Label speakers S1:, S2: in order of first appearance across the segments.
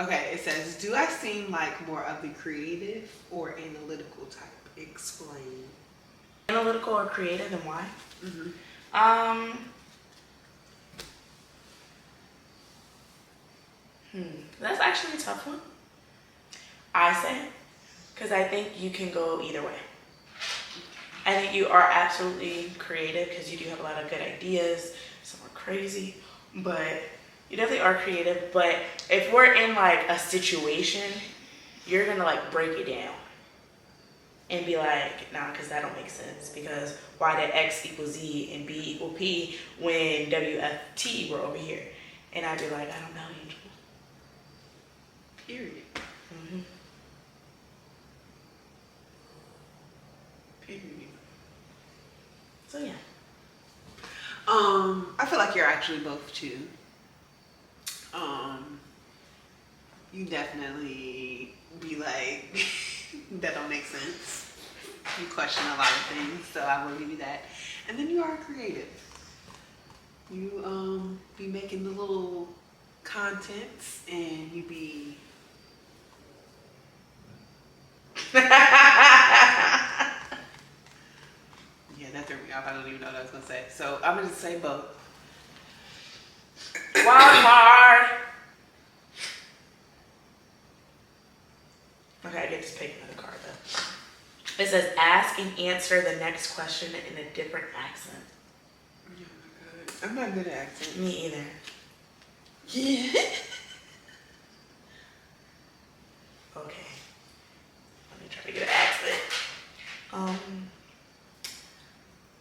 S1: Okay, it says, do I seem like more of the creative or analytical type? Explain.
S2: Analytical or creative, and why?
S1: Hmm.
S2: Um, that's actually a tough one. I say, because I think you can go either way. I think you are absolutely creative because you do have a lot of good ideas. Some are crazy, but you definitely are creative. But if we're in like a situation, you're gonna like break it down and be like, nah, because that don't make sense. Because why did X equal Z and B equal P when WFT were over here? And I'd be like, I don't know, Angel.
S1: Period.
S2: Mm-hmm.
S1: Period.
S2: So yeah.
S1: I feel like you're actually both too. You definitely be like, that don't make sense. You question a lot of things, so I will give you that. And then you are creative. You be making the little contents, and you be yeah, that threw me off. I don't even know what I was gonna say. So I'm gonna just say both.
S2: Wild card. Okay, I get to pick another card though. It says ask and answer the next question in a different accent.
S1: I'm not good at accents.
S2: Me either.
S1: Yeah.
S2: Okay. Let me try to get an accent.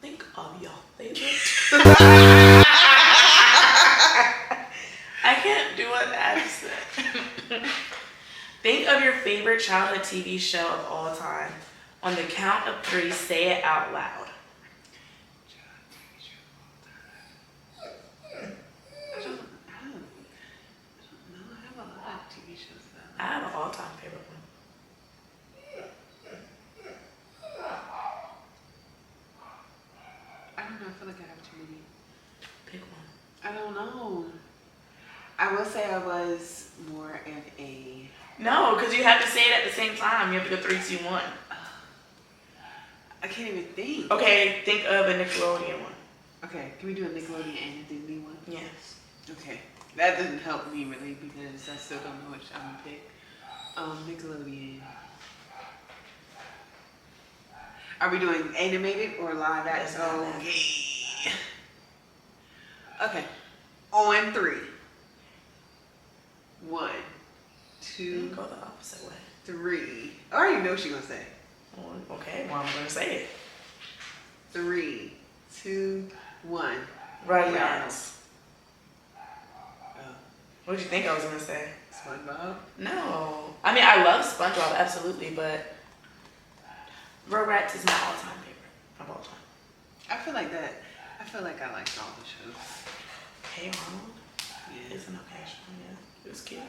S2: Think of your favorite. I can't do an accent. Think of your favorite childhood TV show of all time. On the count of 3, say it out loud.
S1: I don't know. I have a lot of TV shows that
S2: I have an all-time favorite one.
S1: I don't know. I feel like I have too many.
S2: Pick one.
S1: I don't know. I will say I was more of a.
S2: No, because you have to say it at the same time. You have to go 3, 2, 1.
S1: I can't even think.
S2: Okay, think of a Nickelodeon one.
S1: Okay, can we do a Nickelodeon and a Disney one?
S2: Yes.
S1: Okay, that doesn't help me really because I still don't know which I'm gonna pick. Nickelodeon. Are we doing animated or live action? Okay. Okay. On 3. 1, 2,
S2: Go the opposite way.
S1: 3. I already know what she's gonna say.
S2: Okay, well, I'm going to say it.
S1: 3, 2, 1.
S2: Rugrats.
S1: Oh,
S2: What did you think I was going to say?
S1: SpongeBob.
S2: No. I mean, I love SpongeBob, absolutely, but Rugrats is my all-time favorite of all time.
S1: I feel like that. I feel like I liked all the shows.
S2: Hey Arnold.
S1: Yeah.
S2: It's an okay show, yeah. It was cute.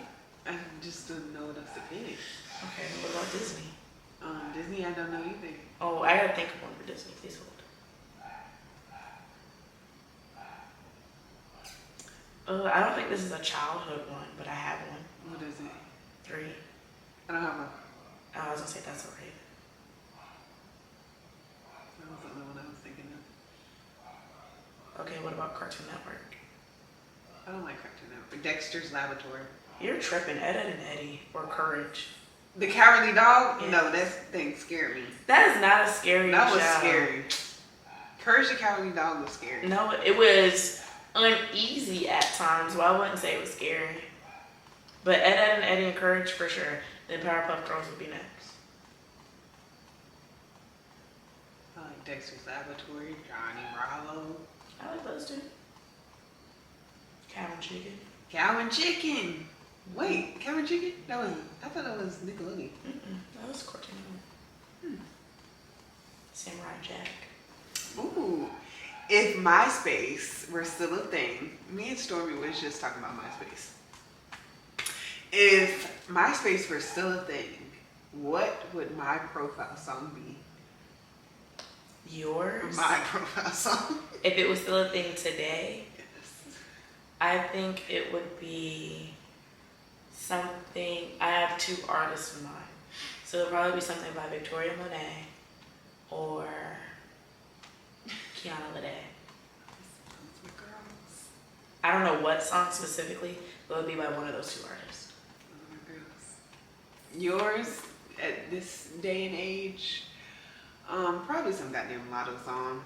S1: I just didn't know what else to pick.
S2: Okay, what about Disney?
S1: Disney, I don't know either.
S2: Oh, I gotta think of one for Disney. Please hold. I don't think this is a childhood one, but I have one.
S1: What is it?
S2: 3.
S1: I don't have one.
S2: I was gonna say That's So Raven.
S1: That wasn't the one I was thinking of.
S2: Okay, what about Cartoon Network?
S1: I don't like Cartoon Network. Dexter's Laboratory.
S2: You're tripping. Ed, Edd and Eddie or Courage.
S1: The Cowardly Dog?
S2: Yeah.
S1: No, that thing scared me.
S2: That is not a scary
S1: That was
S2: show.
S1: scary. Courage the Cowardly Dog was scary.
S2: No, it was uneasy at times. Well, I wouldn't say it was scary. But Ed, Edd and Eddie and Courage for sure. Then Powerpuff Girls would be next.
S1: I like Dexter's Laboratory, Johnny Bravo.
S2: I like those two. Cow and Chicken.
S1: Cow and Chicken. Wait, Cow and Chicken? I thought that was Nickelodeon.
S2: That was Cartoon Network. Samurai Jack.
S1: Ooh. If MySpace were still a thing, me and Stormy was just talking about MySpace. If MySpace were still a thing, what would my profile song be?
S2: Yours?
S1: My profile song.
S2: If it was still a thing today,
S1: Yes.
S2: I think it would be something. I have two artists in mind, so it'll probably be something by Victoria Monet or Kiana Lede. I don't know what song specifically, but it'll be by one of those two artists.
S1: Yours at this day and age, probably some goddamn Lotto song.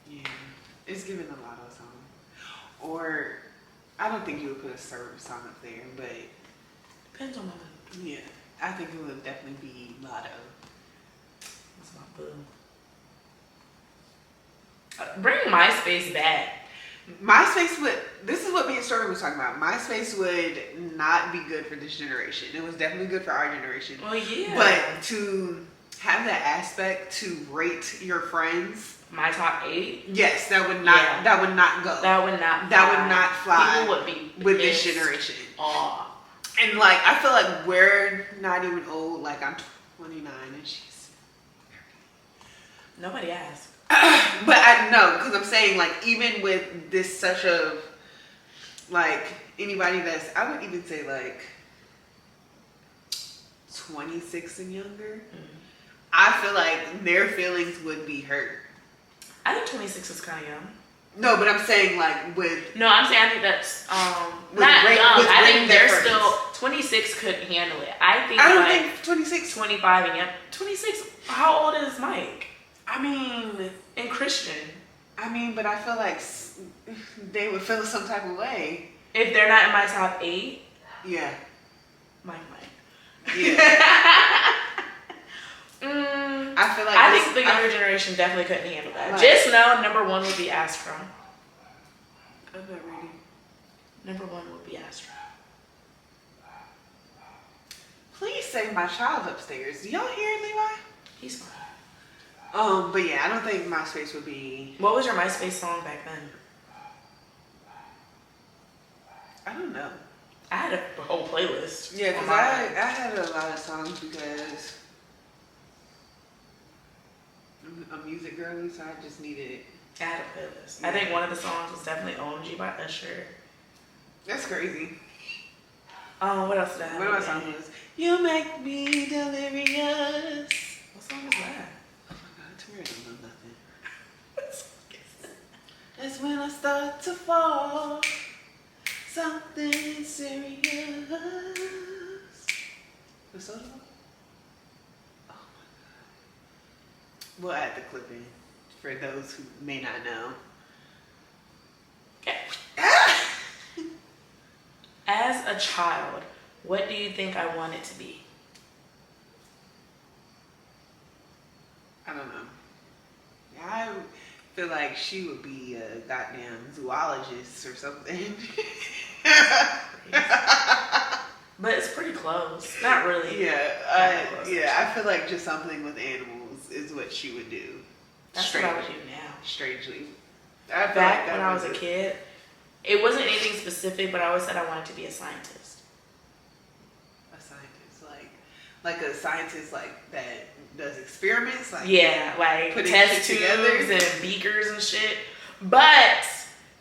S1: Yeah, it's giving a Lotto song. Or I don't think you would put a Serve song up there, but
S2: Depends on my mood.
S1: yeah, I think it would definitely be Lotto.
S2: That's my boo. Bring MySpace back.
S1: MySpace would, this is what me and Story was talking about. MySpace would not be good for this generation. It was definitely good for our generation.
S2: Well, yeah.
S1: But to have that aspect to rate your friends,
S2: My top 8.
S1: yes, that would not
S2: Yeah.
S1: that would not go.
S2: That would not.
S1: That would not fly
S2: People would be
S1: with this
S2: pissed
S1: generation.
S2: off.
S1: And like I feel like we're not even old. Like I'm 29 and she's
S2: Nobody asked.
S1: but I know, because I'm saying, like, even with this such a, like, anybody that's, I would even say, like, 26 and younger, I feel like their feelings would be hurt.
S2: I think 26 is kind of young.
S1: No, but I'm saying, like, with...
S2: No, I'm saying I think that's
S1: With
S2: not
S1: rate-
S2: young.
S1: with
S2: I
S1: rate
S2: think they're
S1: difference.
S2: still 26 couldn't handle it. I think
S1: I don't
S2: like
S1: think 26...
S2: 25 and young. 26. How old is Mike
S1: I mean,
S2: and Christian?
S1: but I feel like they would feel some type of way.
S2: If they're not in my top 8,
S1: Yeah.
S2: Mike.
S1: Yeah. I feel like
S2: I
S1: this-
S2: think the younger generation definitely couldn't handle that.
S1: Like-
S2: Just know number 1 would be Astro.
S1: I'm not ready.
S2: Number 1 would be Astro.
S1: Please save my child upstairs. Do y'all hear Levi?
S2: He's fine.
S1: But yeah, I don't think MySpace would be.
S2: What was your MySpace song back then?
S1: I don't know.
S2: I had a whole playlist.
S1: Yeah,
S2: on
S1: because
S2: my-
S1: I had a lot of songs because I'm a music girly, so I just needed.
S2: I had a playlist. I think one of the songs was definitely OMG by Usher.
S1: That's crazy.
S2: What else did I have?
S1: One of my songs was "You Make Me Delirious."
S2: What song was that?
S1: Oh my God, Tamara don't know nothing. That's when I start to fall. Something serious. What's that? Oh my God. We'll add the clip in for those who may not know.
S2: Okay. As a child, what do you think I wanted to be?
S1: I don't know. I feel like she would be a goddamn zoologist or something.
S2: But it's pretty close. Not really.
S1: Yeah, I feel like just something with animals is what she would do.
S2: That's what I would do now.
S1: Strangely. I feel
S2: Back
S1: like that
S2: when I was a kid, it wasn't anything specific, but I always said I wanted to be a scientist.
S1: A scientist, like a scientist like that does experiments, like
S2: Yeah, like
S1: putting
S2: test
S1: shit
S2: tubes
S1: together.
S2: and beakers and shit. But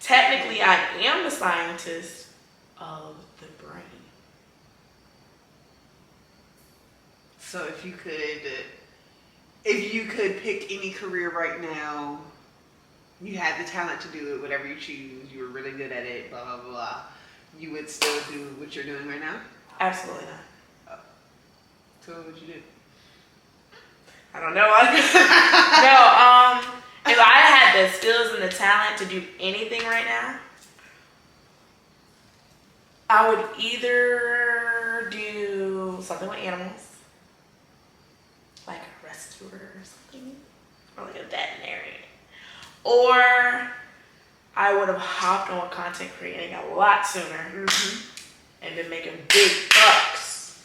S2: technically, I am the scientist of the brain.
S1: So if you could pick any career right now, you had the talent to do it, whatever you choose, you were really good at it, blah, blah, blah, you would still do what you're doing right now?
S2: Absolutely not.
S1: So what would you do?
S2: I don't know. No, if I had the skills and the talent to do anything right now, I would either do something with animals, like a rescuer or something, or like a veterinarian, or I would have hopped on content creating a lot sooner and been making big bucks.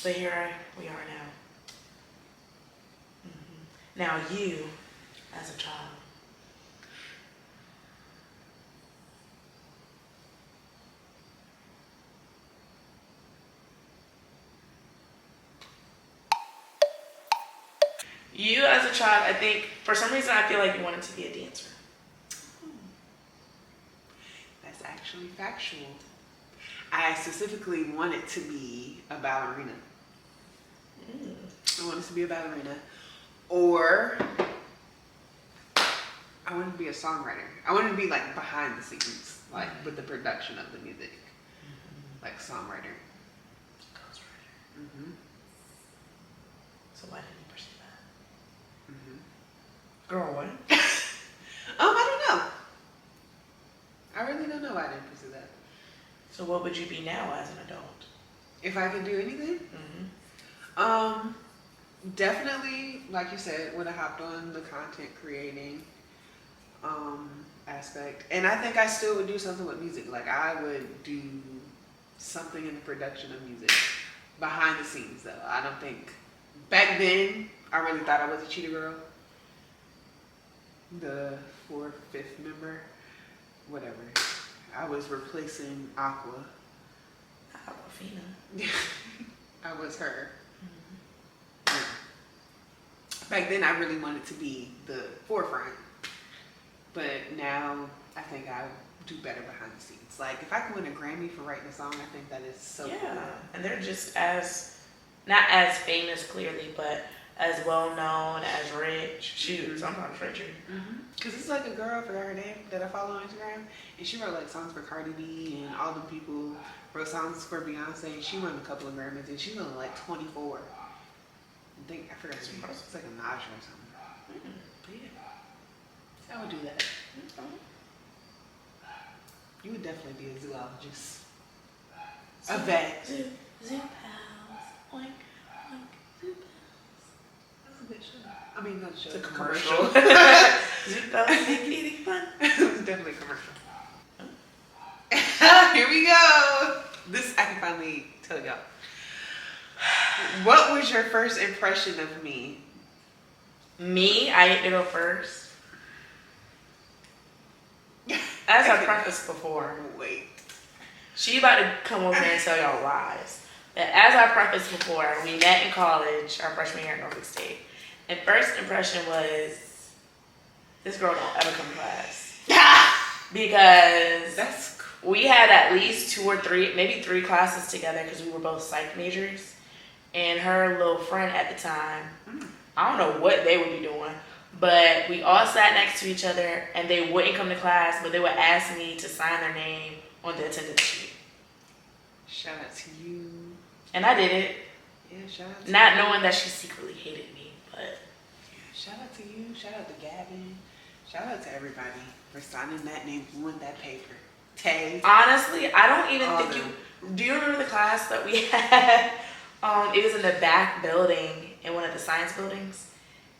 S2: But here we are now. Now you, as a child. You as a child, I think, for some reason, I feel like you wanted to be a dancer.
S1: That's actually factual. I specifically want it to be a ballerina. I want it to be a ballerina. Or I want it to be a songwriter. I want it to be like behind the scenes, like with the production of the music. Like songwriter.
S2: Ghostwriter.
S1: Mm-hmm.
S2: So why didn't you pursue that?
S1: Mm-hmm.
S2: Girl, what?
S1: I don't know. I really don't know why I didn't pursue that.
S2: So what would you be now as an adult?
S1: If I could do anything?
S2: Mm-hmm.
S1: Definitely, like you said, would have hopped on the content creating aspect. And I think I still would do something with music. Like I would do something in the production of music. Behind the scenes though. I don't think back then I really thought I was a cheetah girl. The 4th, 5th member. Whatever. I was replacing Aqua.
S2: Aquafina.
S1: I was her. Yeah. Back then, I really wanted to be the forefront, but now I think I do better behind the scenes. Like if I could win a Grammy for writing a song, I think that is so cool.
S2: And they're just as not as famous clearly, but as well known, as rich. Shoot, sometimes richer.
S1: Cause it's like a girl, I forgot her name, that I follow on Instagram, and she wrote like songs for Cardi B and all the people wrote songs for Beyonce. And she won a couple of Grammys, and she's only like 24. I forgot her name. It's like a Naja or something. But yeah, I would do that. You would definitely be a zoologist. A vet.
S2: Zoo pals. Oink, oink, zoo pals.
S1: That's a good show. I mean, not a show.
S2: It's a
S1: commercial.
S2: Zoo pals make eating fun.
S1: It was definitely a commercial. Here we go. This I can finally tell y'all. What was your first impression of me?
S2: Me? I get to go first. As I prefaced before,
S1: Wait.
S2: she about to come over here and tell y'all lies. But as I prefaced before, we met in college, our freshman year at Norfolk State. And first impression was, this girl don't ever come to class. Because we had at least 2 or 3, maybe 3 classes together because we were both psych majors. And her little friend at the time, I don't know what they would be doing, but we all sat next to each other and they wouldn't come to class, but they would ask me to sign their name on the attendance sheet.
S1: Shout out to you.
S2: And I did it.
S1: Yeah, shout out to
S2: Not
S1: you.
S2: knowing that she secretly hated me, but.
S1: Yeah, shout out to you. Shout out to Gavin. Shout out to everybody for signing that name on that paper. Tay.
S2: Honestly, I don't even think you. Do you remember the class that we had? It was in the back building in one of the science buildings.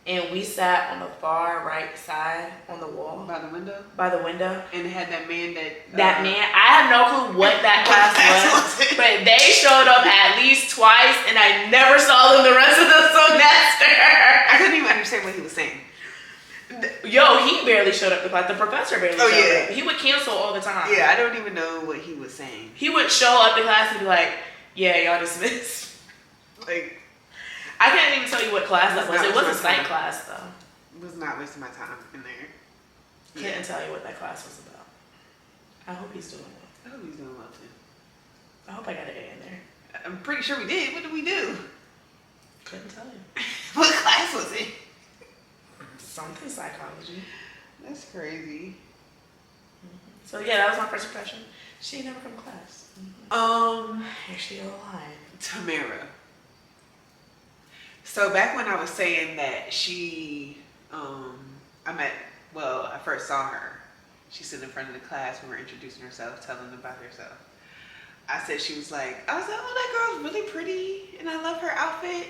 S2: And we sat on the far right side on the wall.
S1: By the window?
S2: By the window.
S1: And it had that man
S2: That man, I have no clue what that class was. But they showed up at least twice and I never saw them the rest of the semester.
S1: I couldn't even understand what he was saying.
S2: Yo, he barely showed up to class. The professor barely showed
S1: yeah.
S2: up. He would cancel all the time.
S1: Yeah, I don't even know what he was saying.
S2: He would show up to class and be like, yeah, y'all dismissed.
S1: Like,
S2: I can't even tell you what class that was. It was a psych class, though.
S1: Was not wasting my time in there.
S2: Couldn't tell you what that class was about. I hope he's doing well.
S1: I hope he's doing well, too.
S2: I hope I got an A in there.
S1: I'm pretty sure we did. What did we do?
S2: Couldn't tell you.
S1: What class was it?
S2: Something psychology.
S1: That's crazy.
S2: So yeah, that was my first impression. She ain't never come to class. Here she go lying.
S1: Tamara. So back when I was saying that she, I first saw her. She's sitting in front of the class. We were introducing herself, telling them about herself. I said she was like, oh, that girl's really pretty, and I love her outfit.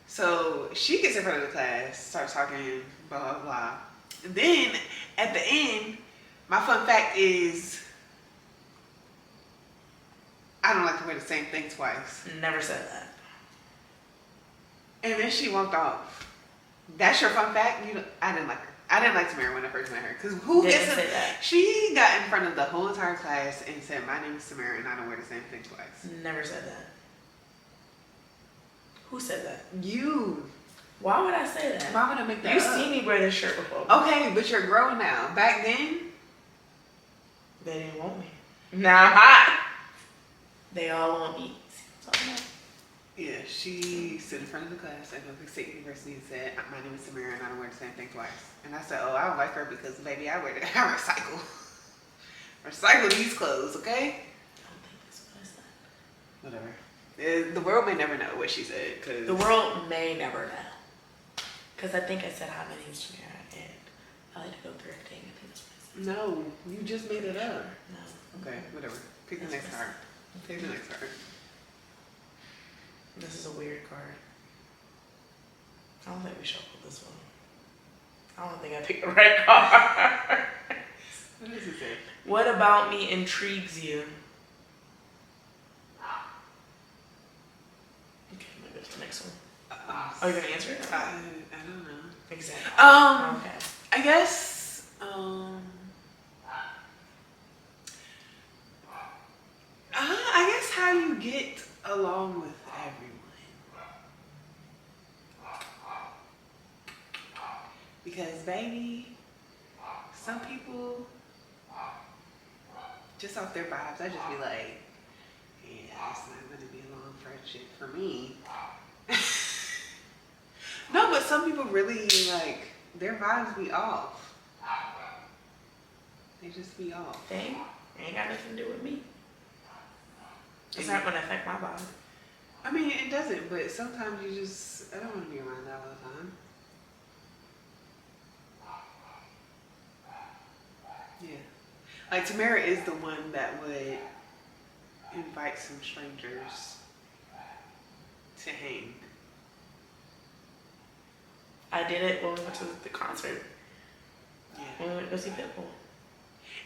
S1: So she gets in front of the class, starts talking, blah, blah, blah. And then at the end, my fun fact is, I don't like to wear the same thing twice.
S2: Never said that.
S1: And then she walked off. That's your fun fact? I didn't like her. I didn't like Tamara when I first met her. Because who
S2: Didn't
S1: gets
S2: say that.
S1: She got in front of the whole entire class and said, my name is Tamara and I don't wear the same thing twice.
S2: Never said that. Who said that?
S1: You.
S2: Why would I say that?
S1: Why would I make that
S2: You
S1: up?
S2: see me wear this shirt before.
S1: Okay, but you're grown now. Back then,
S2: They didn't want me. Now I'm hot. They all want me.
S1: Yeah, she stood in front of the class at Norfolk State University and said, "My name is Samira and I don't wear the same thing twice." And I said, "Oh, I don't like her because, baby, I recycle. Recycle these clothes, okay?"
S2: I don't think that's what I said.
S1: Whatever. The world may never know what she said. Cause
S2: The world may never know. Because I think I said, "Hi, my name's Samira and I like to go thrifting." I think that's what I said.
S1: No, you just made it up.
S2: No.
S1: Okay, whatever. Pick the next card. Pick the next card.
S2: This is a weird card. I don't think we should pull this one. I don't think I picked the right card.
S1: What does it say?
S2: What about me intrigues you? Okay, I'm gonna go to the next one. Are you gonna answer it?
S1: I don't know.
S2: Exactly.
S1: Okay.
S2: Okay.
S1: I guess. I guess how you get along with everyone. Because, baby, some people, just off their vibes, I just be like, yeah, it's not going to be a long friendship for me. No, but some people really, like, their vibes be off. They just be off.
S2: Dang, ain't got nothing to do with me. It's not gonna affect my vibe.
S1: I mean, it doesn't, but sometimes you just, I don't want to be around that all the time. Yeah. Like, Tamara is the one that would invite some strangers to hang.
S2: I did it when we went to the concert.
S1: Yeah.
S2: When we went to go see Pitbull.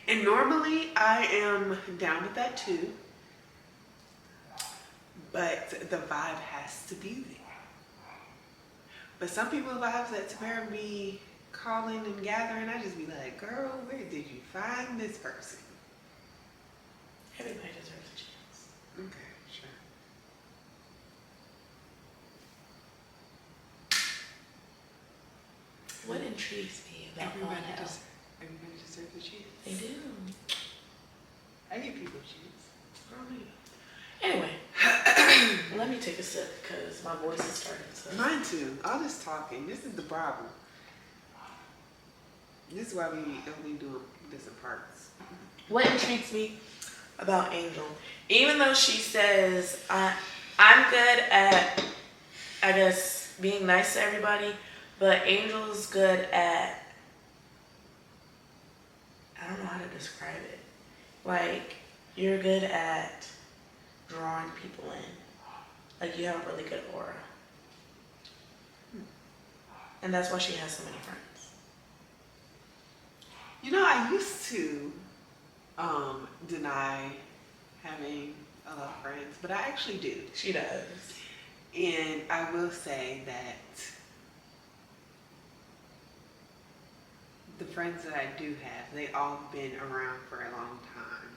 S1: And normally I am down with that too. But the vibe has to be there. But some people vibes that Tamara be calling and gathering, I just be like, girl, where did you find this person?
S2: Everybody deserves a chance.
S1: Okay, sure.
S2: What intrigues me about
S1: Everybody
S2: health?
S1: deserves a chance.
S2: They do.
S1: I give people a chance.
S2: Anyway, let me take a sip because my voice is starting to.
S1: Mine too. All this talking. This is the problem. This is why we only do this in parts.
S2: What intrigues me about Angel, even though she says I'm good at, I guess, being nice to everybody, but Angel's good at, I don't know how to describe it. Like, you're good at drawing people in. Like, you have a really good aura. And that's why she has so many friends.
S1: You know, I used to deny having a lot of friends, but I actually do.
S2: She does.
S1: And I will say that the friends that I do have, they all been around for a long time.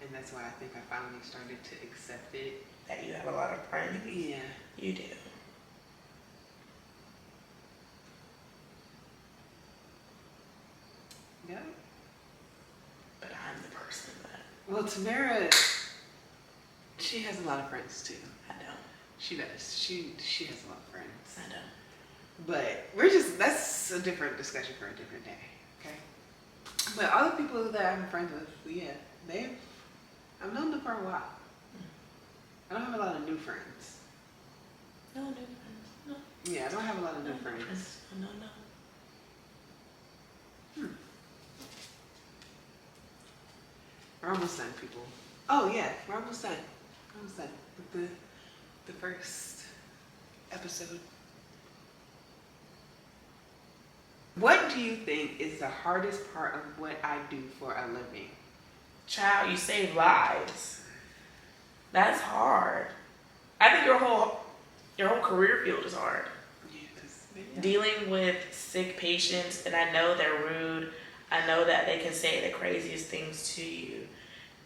S1: And that's why I think I finally started to accept it.
S2: That you have a lot of friends.
S1: Yeah.
S2: You do.
S1: Yeah.
S2: But I'm the person that
S1: Well, Tamara, she has a lot of friends too.
S2: I don't.
S1: She does. She has a lot of friends.
S2: I don't.
S1: But that's a different discussion for a different day, okay? But all the people that I'm friends with, yeah, I've known them for a while. I don't have a lot of new friends.
S2: No new friends. No.
S1: Yeah, I don't have a lot of new friends.
S2: No.
S1: We're almost done, people. Oh yeah, we're almost done. Almost done with the first episode. What do you think is the hardest part of what I do for a living?
S2: Child, you save lives. That's hard. I think your whole career field is hard.
S1: Yeah, 'cause
S2: Dealing with sick patients, and I know they're rude. I know that they can say the craziest things to you.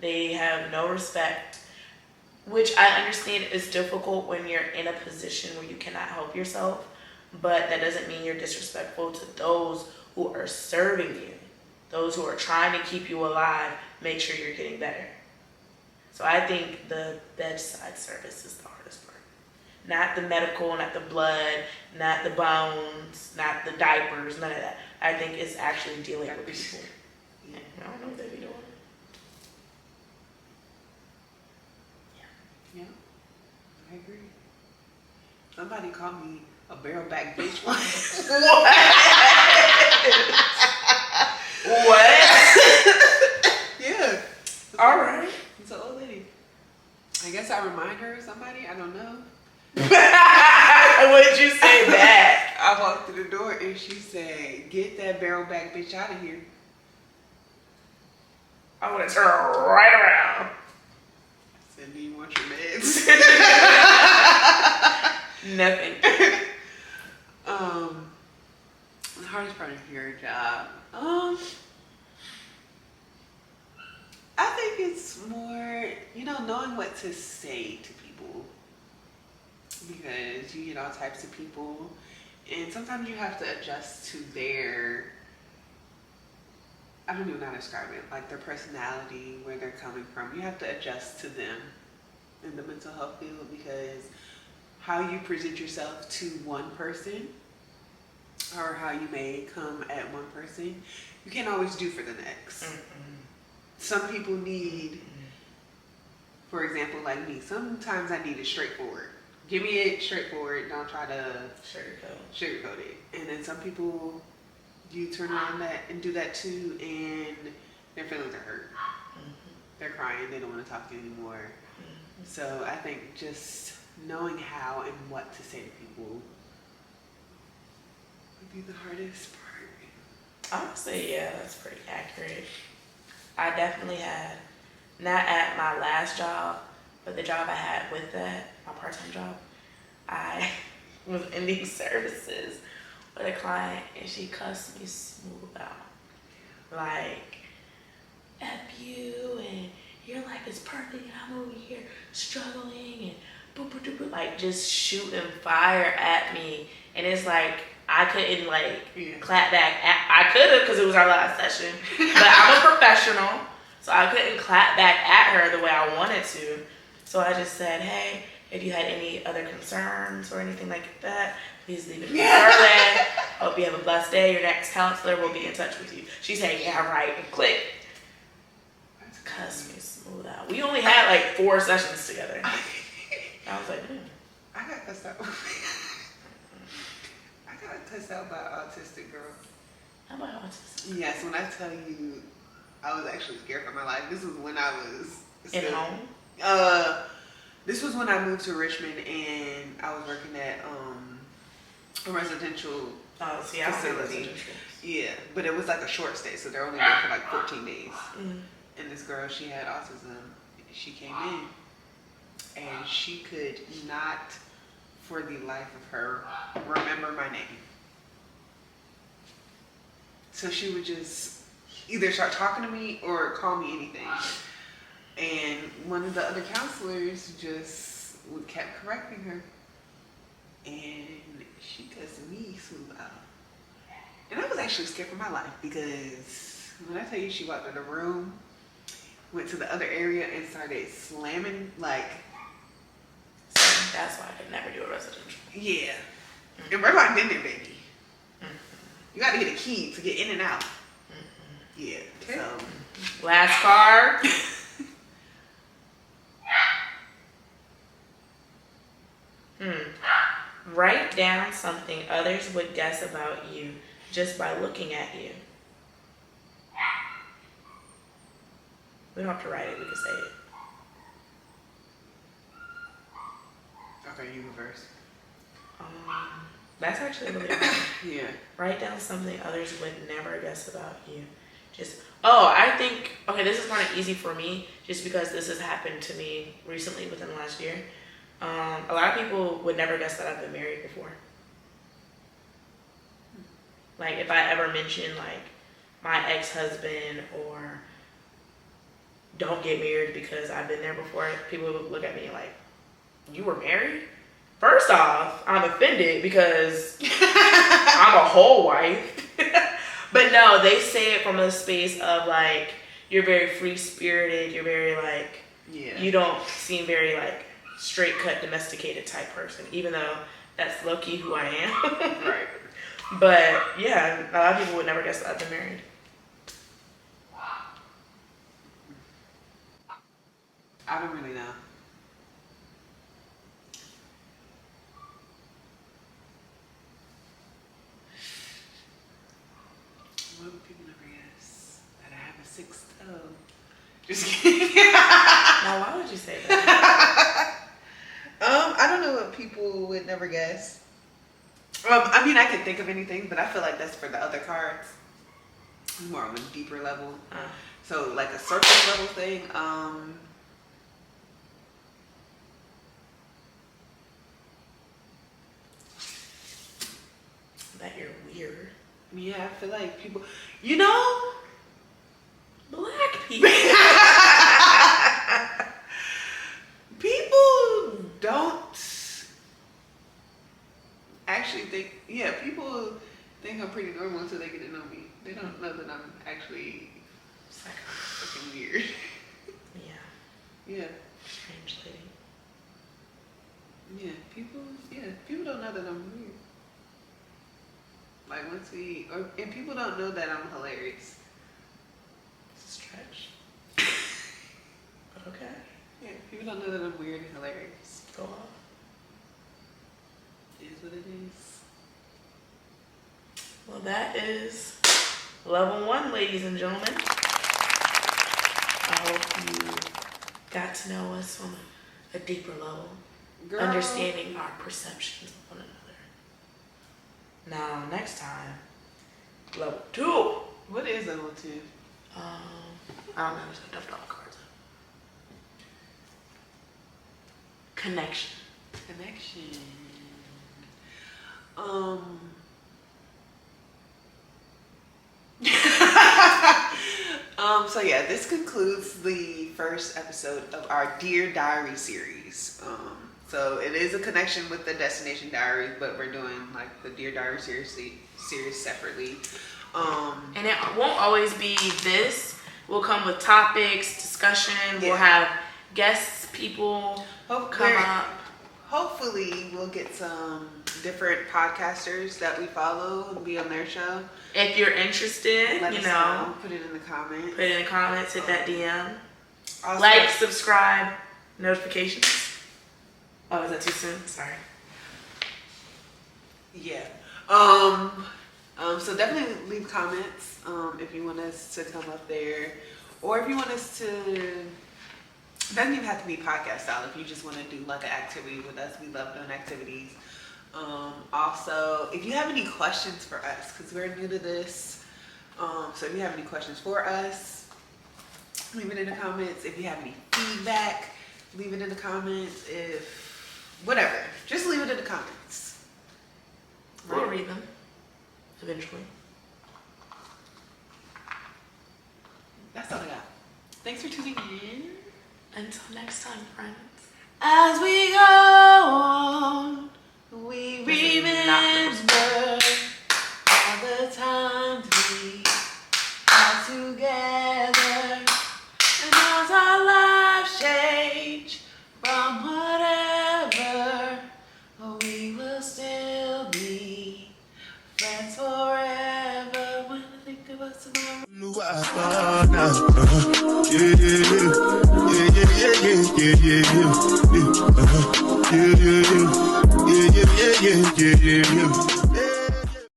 S2: They have no respect, which I understand is difficult when you're in a position where you cannot help yourself, but that doesn't mean you're disrespectful to those who are serving you those who are trying to keep you alive make sure you're getting better. So I think the bedside service is the hardest part. Not the medical, not the blood, not the bones, not the diapers, none of that. I think it's actually dealing with people.
S1: Yeah.
S2: I don't know what they be doing.
S1: Yeah, I agree. Somebody called me a barrel back bitch once.
S2: What?
S1: Yeah.
S2: All right.
S1: It's an old lady. I guess I remind her of somebody. I don't know.
S2: What did you say back?
S1: I walked through the door and she said, "Get that barrel back bitch out of here."
S2: I want to turn right around.
S1: I said, "Do you want your meds?"
S2: Nothing.
S1: The hardest part of your job. I think it's more, knowing what to say to people. Because you get all types of people, and sometimes you have to adjust to their, I don't even know how to describe it, like their personality, where they're coming from. You have to adjust to them in the mental health field, because how you present yourself to one person, or how you may come at one person, you can't always do for the next. Some people need, for example, like me, sometimes I need it straightforward. Give me it straightforward, don't try to sugarcoat it. And then some people, you turn around that and do that too, and their feelings are hurt. They're crying, they don't want to talk to you anymore. So I think just knowing how and what to say to people would be the hardest part.
S2: I would say, yeah, that's pretty accurate. I definitely had, not at my last job, but the job I had with that, my part-time job, I was ending services with a client and she cussed me smooth out. Like, F you, and your life is perfect, and I'm over here struggling, and boop, boop, boop, boop, like just shooting fire at me. And it's like, I couldn't clap back. I could have, because it was our last session, but I'm a professional, so I couldn't clap back at her the way I wanted to. So I just said, "Hey, if you had any other concerns or anything like that, please leave it in Berlin. Hope you have a blessed day. Your next counselor will be in touch with you." She said, "Yeah, right," and click. Cuss me smooth out. We only had like 4 sessions together. I was like,
S1: I got cussed out. I got cussed out by an autistic girl.
S2: How about autism?
S1: Yes, when I tell you, I was actually scared for my life. This was when I was
S2: In home?
S1: This was when I moved to Richmond, and I was working at a residential facility. Yeah, but it was like a short stay, so they're only there for like 14 days. And this girl, she had autism. She came in, and she could not, for the life of her, remember my name. So she would just either start talking to me or call me anything. And one of the other counselors just kept correcting her. And she cussed me smooth out. And I was actually scared for my life, because when I tell you, she walked in the room, went to the other area and started slamming, like...
S2: So that's why I could never do a residential.
S1: Yeah. And we're locked in there, baby. You got to get a key to get in and out. Yeah. Okay. So.
S2: Last card. Write down something others would guess about you just by looking at you. We don't have to write it, we can say it.
S1: Okay, you go first.
S2: That's actually really hard.
S1: Yeah.
S2: Write down something others would never guess about you. I think, this is kind of easy for me, just because this has happened to me recently within the last year. A lot of people would never guess that I've been married before. Like, if I ever mention, my ex-husband or don't get married because I've been there before, people would look at me like, you were married? First off, I'm offended because I'm a whole wife. But no, they say it from a space of like you're very free spirited. You're very like you don't seem very like straight cut domesticated type person, even though that's low key who I am.
S1: Right.
S2: But yeah, a lot of people would never guess that I've been married.
S1: I don't really know. What would people never guess? That I have a sixth toe. Just kidding.
S2: Now, why would you say that?
S1: I don't know what people would never guess. I mean, I can think of anything, but I feel like that's for the other cards. More on a deeper level. So, like a surface level thing.
S2: That you're weird.
S1: Yeah, I feel like people,
S2: Black people.
S1: people don't actually think, people think I'm pretty normal until they get to know me. They don't know that I'm actually fucking weird. Yeah.
S2: Strange lady.
S1: People don't know that I'm weird. Like and people don't know that I'm hilarious.
S2: It's a stretch. But okay.
S1: Yeah, people don't know that I'm weird and hilarious.
S2: Go off.
S1: It is what it is.
S2: Well, that is level 1, ladies and gentlemen. I hope you got to know us on a deeper level.
S1: Girl.
S2: Understanding our perceptions of one another. Now, next time, level 2.
S1: What is level 2?
S2: I don't know. There's a dumped all the cards. Connection.
S1: So yeah, this concludes the first episode of our Dear Diary series. So it is a connection with the Destination Diary, but we're doing like the Dear Diary series separately.
S2: And it won't always be this. We'll come with topics, discussion.
S1: Yeah.
S2: We'll have guests, people come up.
S1: Hopefully we'll get some different podcasters that we follow and be on their show.
S2: If you're interested,
S1: Let us know. Put it in the comments.
S2: Put it in the comments, hit that DM.
S1: Also,
S2: Like, subscribe, notifications. Oh, is that too soon? Sorry.
S1: Yeah. So definitely leave comments if you want us to come up there, or if you want us to. It doesn't even have to be podcast style. If you just want to do like an activity with us, we love doing activities. Also, if you have any questions for us, because we're new to this, so if you have any questions for us, leave it in the comments. If you have any feedback, leave it in the comments. Whatever, just leave it in the comments.
S2: We'll read them eventually.
S1: That's all I got. Thanks for tuning in.
S2: Until next time, friends.
S1: As we go on, we remember all the times we are together, and as our lives change from whatever, we will still be friends forever. When I think of us tomorrow. Yeah.